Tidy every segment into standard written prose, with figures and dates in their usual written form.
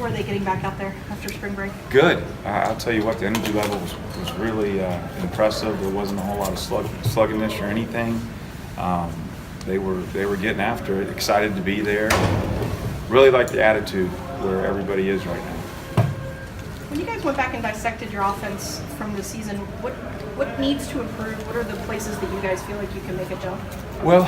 were they getting back out there after spring break? Good. I'll tell you what, the energy level was really impressive. There wasn't a whole lot of sluggishness or anything. They were getting after it, excited to be there. Really like the attitude where everybody is right now. When you guys went back and dissected your offense from the season, what needs to improve? What are the places that you guys feel like you can make a jump? Well,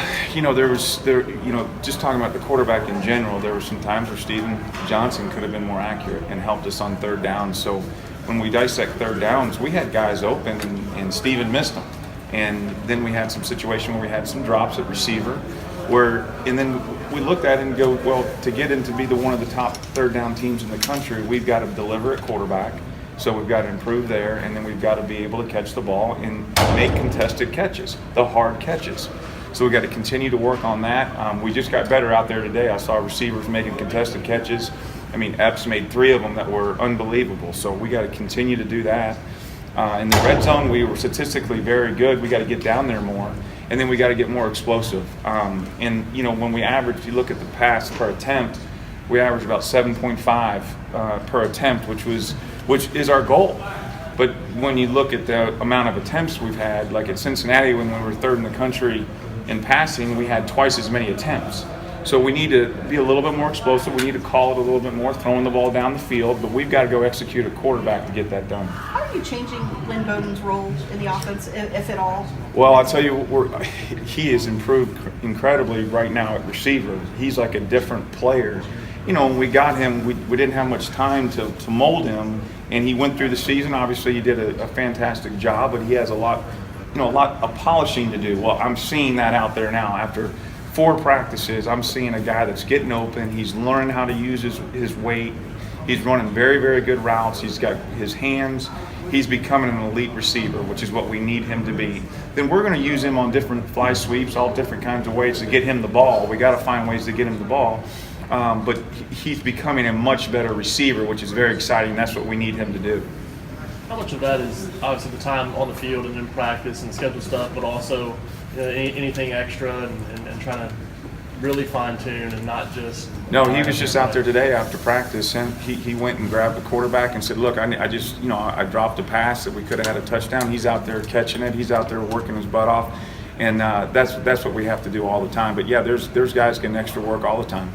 just talking about the quarterback in general, there were some times where Steven Johnson could have been more accurate and helped us on third down. So when we dissect third downs, we had guys open and Steven missed them. And then we had some situation where we had some drops at receiver and then we looked at it and go, well, to get in to be one of the top third down teams in the country, we've got to deliver at quarterback. So we've got to improve there, and then we've got to be able to catch the ball and make contested catches, the hard catches. So we've got to continue to work on that. We just got better out there today. I saw receivers making contested catches. I mean, Epps made 3 of them that were unbelievable. So we got to continue to do that. In the red zone, we were statistically very good. We got to get down there more. And then we got to get more explosive. When we average, if you look at the pass per attempt, we average about 7.5 per attempt, which is our goal. But when you look at the amount of attempts we've had, like at Cincinnati when we were 3rd in the country in passing, we had twice as many attempts. So we need to be a little bit more explosive. We need to call it a little bit more, throwing the ball down the field. But we've got to go execute at quarterback to get that done. How are you changing Lynn Bowden's role in the offense, if at all? Well, I'll tell you, he has improved incredibly right now at receiver. He's like a different player. When we got him, we didn't have much time to mold him, and he went through the season. Obviously, he did a fantastic job, but he has a lot of polishing to do. Well, I'm seeing that out there now after 4 practices. I'm seeing a guy that's getting open. He's learning how to use his weight. He's running very, very good routes. He's got his hands. He's becoming an elite receiver, which is what we need him to be. Then we're going to use him on different fly sweeps, all different kinds of ways to get him the ball. We got to find ways to get him the ball. But he's becoming a much better receiver, which is very exciting. That's what we need him to do. How much of that is obviously the time on the field and in practice and schedule stuff, but also anything extra and trying to really fine tune and not just. No, he was just out there today after practice, and he went and grabbed the quarterback and said, "Look, I dropped a pass that we could have had a touchdown. He's out there catching it. He's out there working his butt off, and that's what we have to do all the time. But yeah, there's guys getting extra work all the time."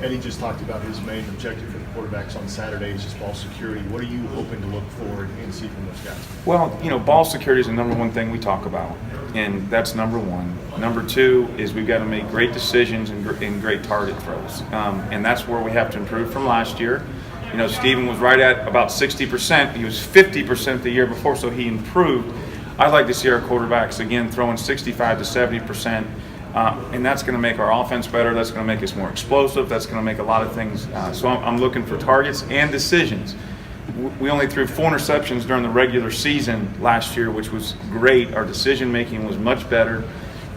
Eddie just talked about his main objective for the quarterbacks on Saturday is just ball security. What are you hoping to look for and see from those guys? Well, ball security is the number one thing we talk about, and that's number one. Number 2 is we've got to make great decisions and great target throws, and that's where we have to improve from last year. Steven was right at about 60%. He was 50% the year before, so he improved. I'd like to see our quarterbacks, again, throwing 65 to 70%. And that's going to make our offense better. That's going to make us more explosive. That's going to make a lot of things. So I'm looking for targets and decisions. We only threw 4 interceptions during the regular season last year, which was great. Our decision making was much better,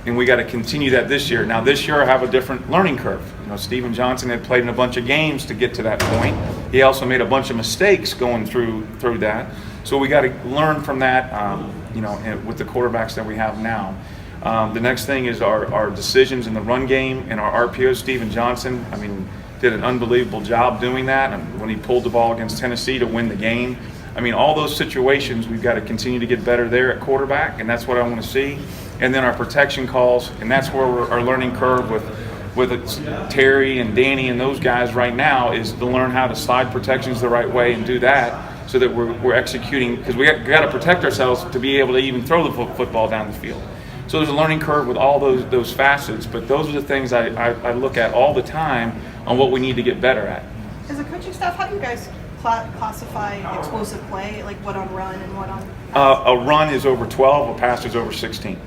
and we got to continue that this year. Now this year I have a different learning curve. Steven Johnson had played in a bunch of games to get to that point. He also made a bunch of mistakes going through that. So we got to learn from that. And with the quarterbacks that we have now. The next thing is our decisions in the run game and our RPO. Steven Johnson, did an unbelievable job doing that. And when he pulled the ball against Tennessee to win the game, all those situations, we've got to continue to get better there at quarterback, and that's what I want to see. And then our protection calls, and that's where our learning curve with Terry and Danny and those guys right now is to learn how to slide protections the right way and do that so that we're executing, because we got to protect ourselves to be able to even throw the football down the field. So there's a learning curve with all those facets, but those are the things I look at all the time on what we need to get better at. As a coaching staff, how do you guys classify explosive play, like what on run and what on pass? A run is over 12, a pass is over 16.